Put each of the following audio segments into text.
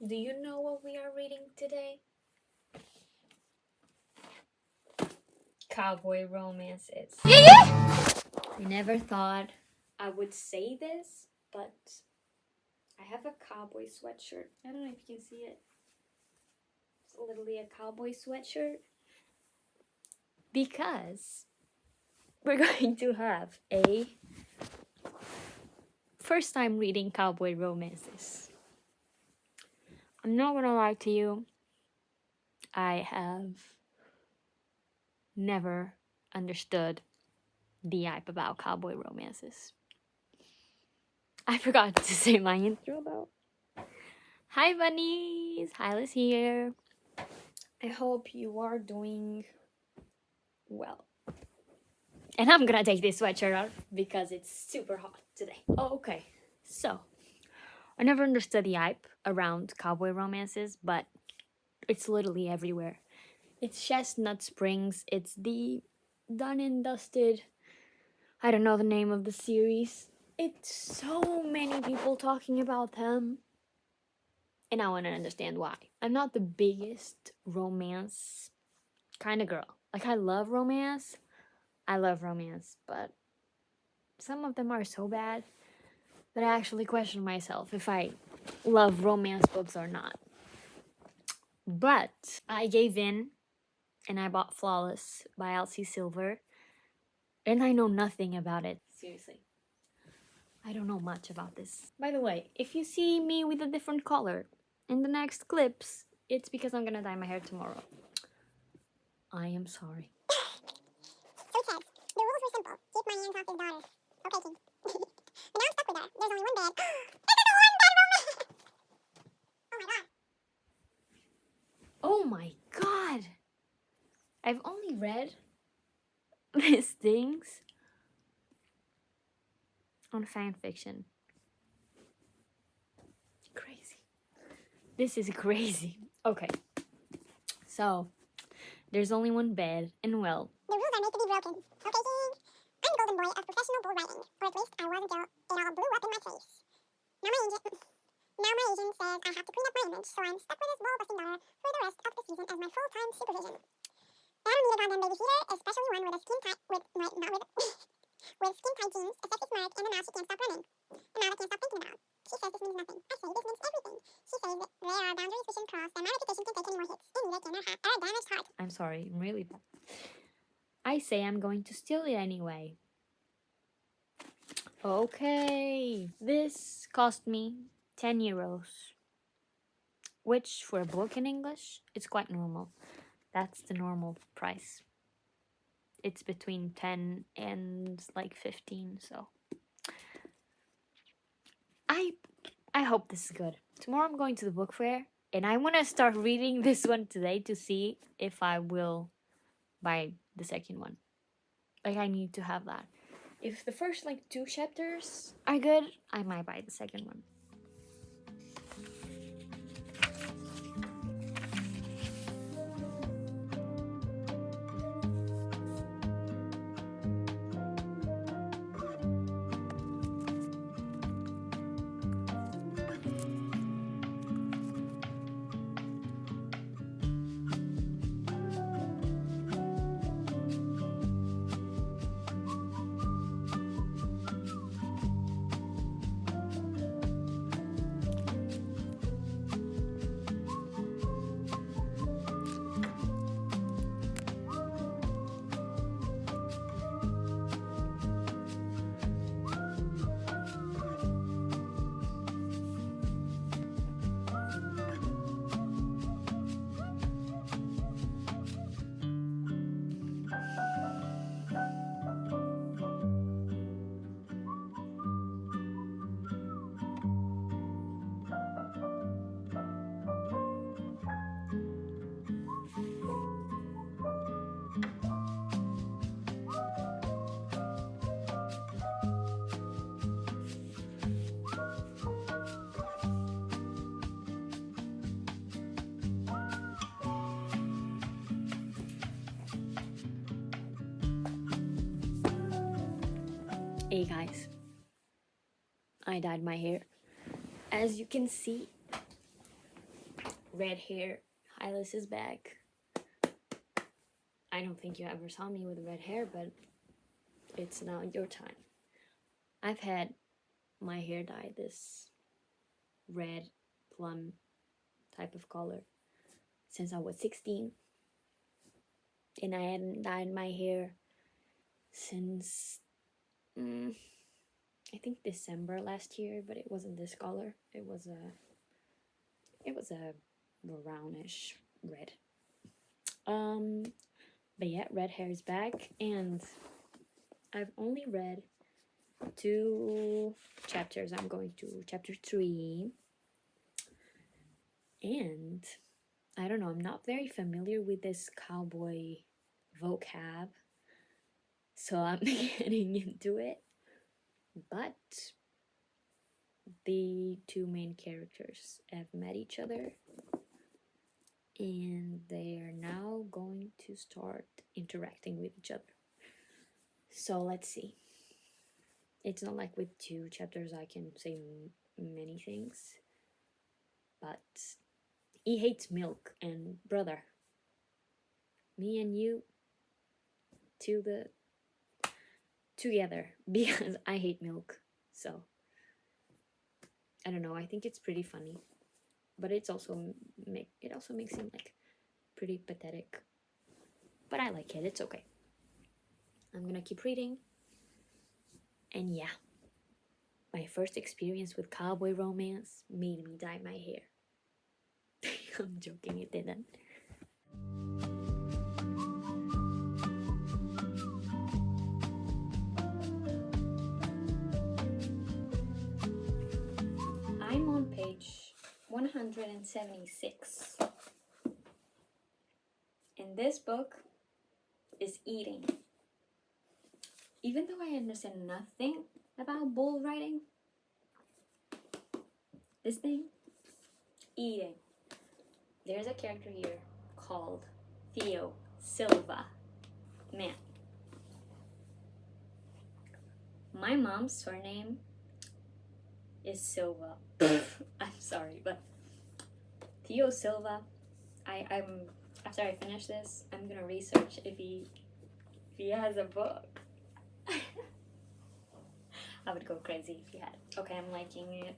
Do you know what we are reading today? Cowboy romances. I never thought I would say this, but I have a cowboy sweatshirt. I don't know if you can see it. It's literally a cowboy sweatshirt. Because we're going to have a first time reading cowboy romances. I'm not gonna lie to you. I have never understood the hype about cowboy romances. I forgot to say my intro though. Hi bunnies! Hylas here. I hope you are doing well. And I'm gonna take this sweatshirt out because it's super hot today. Okay, so I never understood the hype around cowboy romances, but it's literally everywhere. It's Chestnut Springs. It's the done and dusted. I don't know the name of the series. It's so many people talking about them. And I want to understand why. I'm not the biggest romance kind of girl. Like, I love romance. But some of them are so bad that I actually question myself if I love romance books or not. But I gave in and I bought Flawless by Elsie Silver. And I know nothing about it. Seriously. I don't know much about this. By the way, if you see me with a different color in the next clips, it's because I'm gonna dye my hair tomorrow. I am sorry. So it says, the rules were simple. Keep my hands off his daughter. Okay, King. But now I'm stuck with her. There's only one bed. This is a one-bed romance! Oh my god. Oh my god! I've only read these things on fan fiction. Crazy. This is crazy. Okay. So, there's only one bed, and well, The rules are made to be broken. Okay, King? I'm the golden boy of professional bull riding. Or at least I was until it all blew up in my face. Now my agent says I have to clean up my image, so I'm stuck with this ball-busting daughter for the rest of the season as my full-time supervision. I don't need a goddamn babysitter, especially one with a skin tight with skin tight jeans, a sexy smirk, and a mouth she can't stop running. A mouth I can't stop thinking about. She says this means nothing. I say this means everything. She says that there are boundaries we shouldn't cross, that my reputation can take any more hits, and neither can her damaged heart. I'm sorry, I'm really bad. I say I'm going to steal it anyway. Okay, this cost me 10 euros, which for a book in English, it's quite normal. That's the normal price. It's between 10 and like 15, so I hope this is good. Tomorrow I'm going to the book fair, and I want to start reading this one today to see if I will buy the second one. Like, I need to have that. If the first like 2 chapters are good, I might buy the second one. Hey guys, I dyed my hair. As you can see, red hair. Hylas is back. I don't think you ever saw me with red hair, but it's now your time. I've had my hair dyed this red plum type of color since I was 16. And I hadn't dyed my hair since I think December last year, but it wasn't this color. It was a brownish red. But yeah, red hair is back, and I've only read 2 chapters. I'm going to chapter 3, and I don't know, I'm not very familiar with this cowboy vocab, so I'm getting into it. But the 2 main characters have met each other, and they are now going to start interacting with each other. So let's see. It's not like with 2 chapters I can say many things, but he hates milk, and brother, me and you together, because I hate milk. So I don't know, I think it's pretty funny, but it also makes him like pretty pathetic, but I like it. It's okay. I'm gonna keep reading. And yeah, my first experience with cowboy romance made me dye my hair. I'm joking, it didn't. I'm on page 176. And this book is eating. Even though I understand nothing about bull riding, this thing, eating. There's a character here called Theo Silva. Man, my mom's surname is Silva. I'm sorry, but Theo Silva. I'm after I finish this, I'm gonna research if he has a book. I would go crazy if he had. Okay, I'm liking it.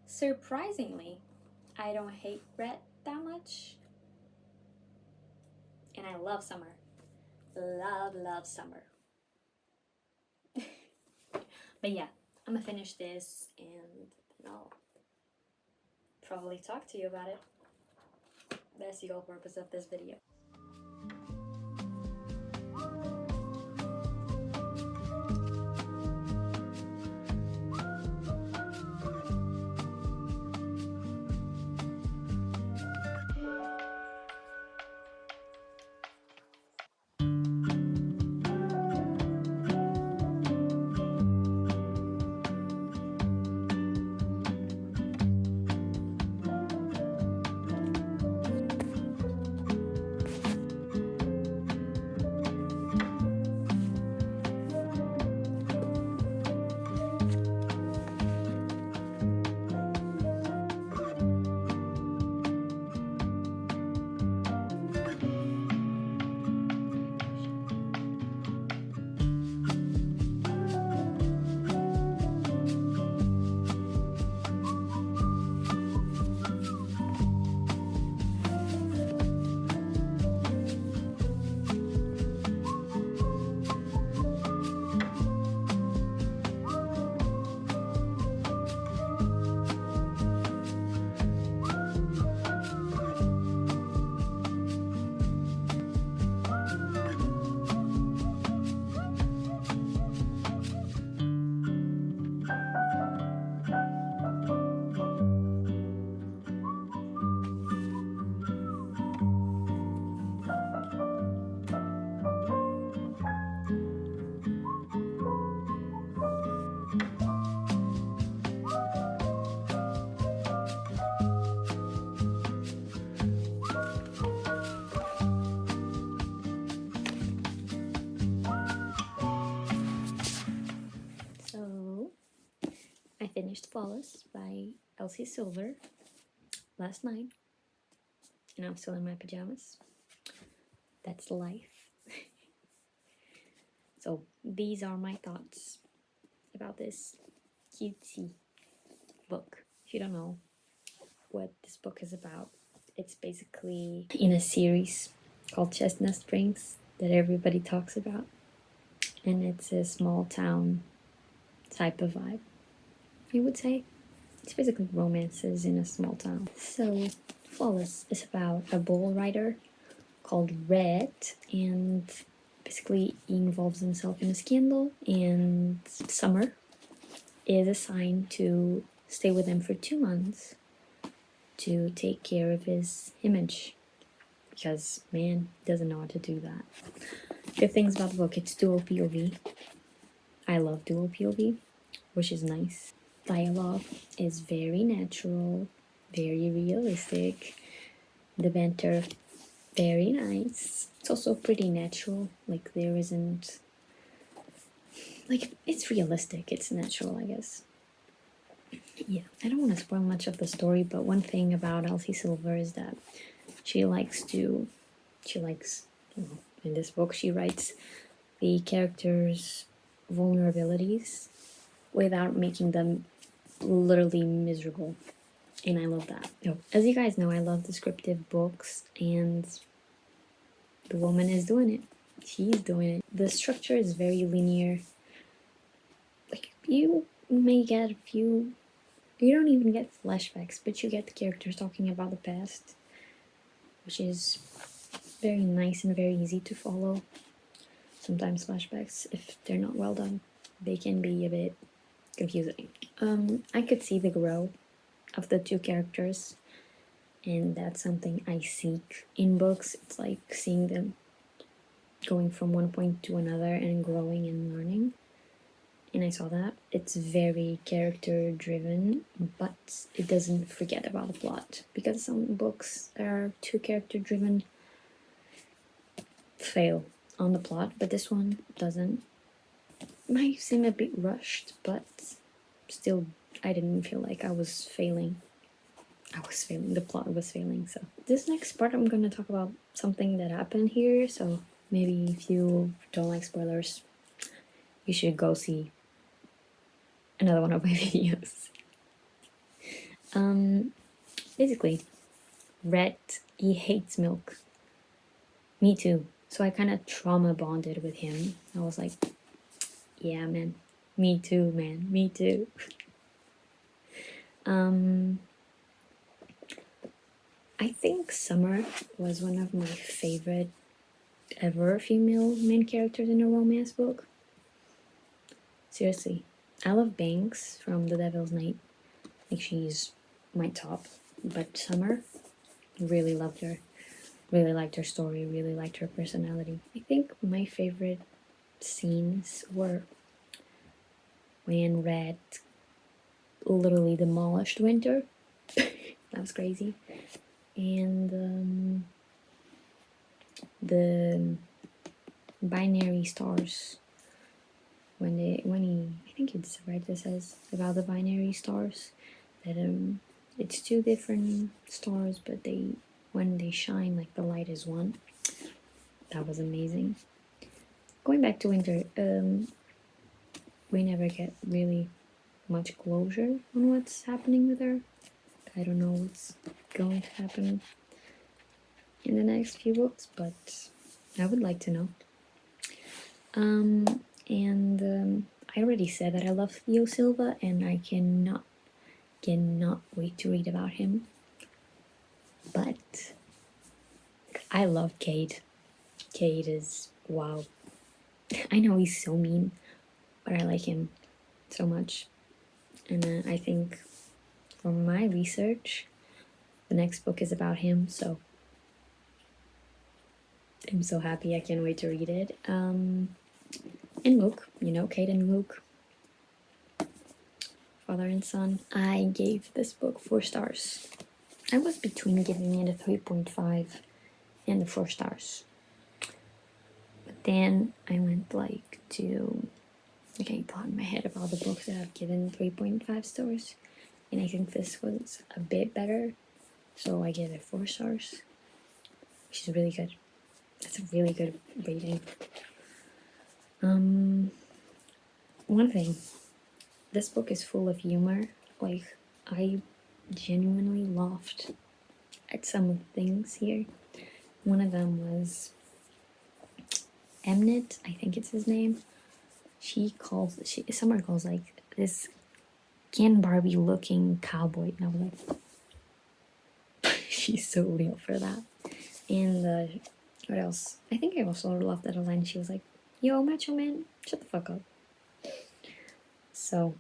Surprisingly, I don't hate red that much. And I love summer. Love summer. But yeah, I'm gonna finish this and then I'll probably talk to you about it. That's the whole purpose of this video. I finished Flawless by Elsie Silver last night. and I'm still in my pajamas. That's life. So these are my thoughts about this cutesy book. If you don't know what this book is about, it's basically in a series called Chestnut Springs that everybody talks about, and it's a small town type of vibe, you would say. It's basically romances in a small town. So Flawless is about a bull rider called Red, and basically he involves himself in a scandal, and Summer is assigned to stay with him for 2 months to take care of his image, because man doesn't know how to do that. Good things about the book, it's dual POV. I love dual POV, which is nice. Dialogue is very natural, very realistic. The banter, very nice. It's also pretty natural, like there isn't, like it's realistic, it's natural, I guess. Yeah, I don't want to spoil much of the story, but one thing about Elsie Silver is that she likes, in this book, she writes the characters' vulnerabilities without making them literally miserable. And I love that. As you guys know, I love descriptive books, and the woman is doing it. She's doing it. The structure is very linear. Like, you may get a few, you don't even get flashbacks, but you get the characters talking about the past, which is very nice and very easy to follow. Sometimes flashbacks, if they're not well done, they can be a bit confusing. I could see the growth of the two characters, and that's something I seek in books. It's like seeing them going from one point to another and growing and learning, and I saw that. It's very character driven, but it doesn't forget about the plot, because some books that are too character driven fail on the plot, but this one doesn't. It might seem a bit rushed, but still I didn't feel like I was failing. The plot was failing. So this next part I'm going to talk about something that happened here, so maybe if you don't like spoilers, you should go see another one of my videos. Basically, Red, he hates milk. Me too. So I kind of trauma bonded with him. I was like, yeah, man, me too, man, me too. I think Summer was one of my favorite ever female main characters in a romance book. Seriously, I love Banks from The Devil's Night. Like, she's my top. But Summer, really loved her. Really liked her story, really liked her personality. I think my favorite scenes were when Red literally demolished Winter. That was crazy. And the binary stars, when he, I think it's right that says about the binary stars, that it's two different stars, but when they shine, like the light is one. That was amazing. Going back to Winter, we never get really much closure on what's happening with her. I don't know what's going to happen in the next few books, but I would like to know. I already said that I love Theo Silva, and I cannot wait to read about him. But I love Cade. Cade is wow. I know he's so mean, but I like him so much. And I think from my research, the next book is about him, so I'm so happy. I can't wait to read it. And Luke, you know, Cade and Luke, father and son. I gave this book 4 stars. I was between giving it a 3.5 and the 4 stars. But then I went like to, okay, thought in my head about the books that I've given 3.5 stars. And I think this was a bit better. So I gave it 4 stars. She's really good. It's a really good reading. One thing, this book is full of humor. Like, I genuinely laughed at some of the things here. One of them was Mnet, I think it's his name. Summer calls like this Ken Barbie looking cowboy, and I was like, she's so real for that. And what else? I think I also loved that line. She was like, "Yo, macho man, shut the fuck up." So,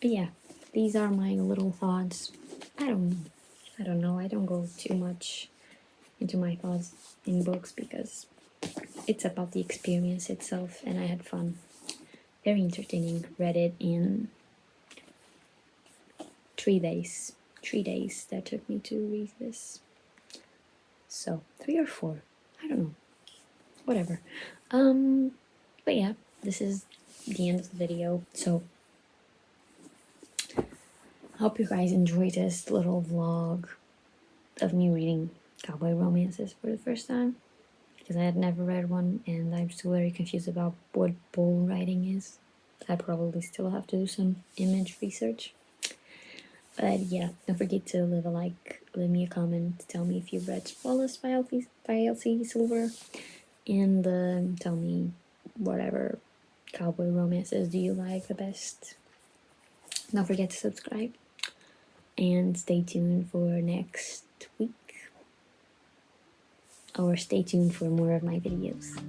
but yeah, these are my little thoughts. I don't know. I don't go too much into my thoughts in books because it's about the experience itself, and I had fun. Very entertaining. Read it in 3 days. 3 days that took me to read this. So 3 or 4, I don't know. Whatever. But yeah, this is the end of the video. So I hope you guys enjoyed this little vlog of me reading cowboy romances for the first time, because I had never read one and I'm still very confused about what bull riding is. I probably still have to do some image research. But yeah, don't forget to leave a like, leave me a comment, tell me if you've read Flawless by Elsie Silver, and tell me whatever cowboy romances do you like the best. Don't forget to subscribe, and stay tuned for next week, or stay tuned for more of my videos.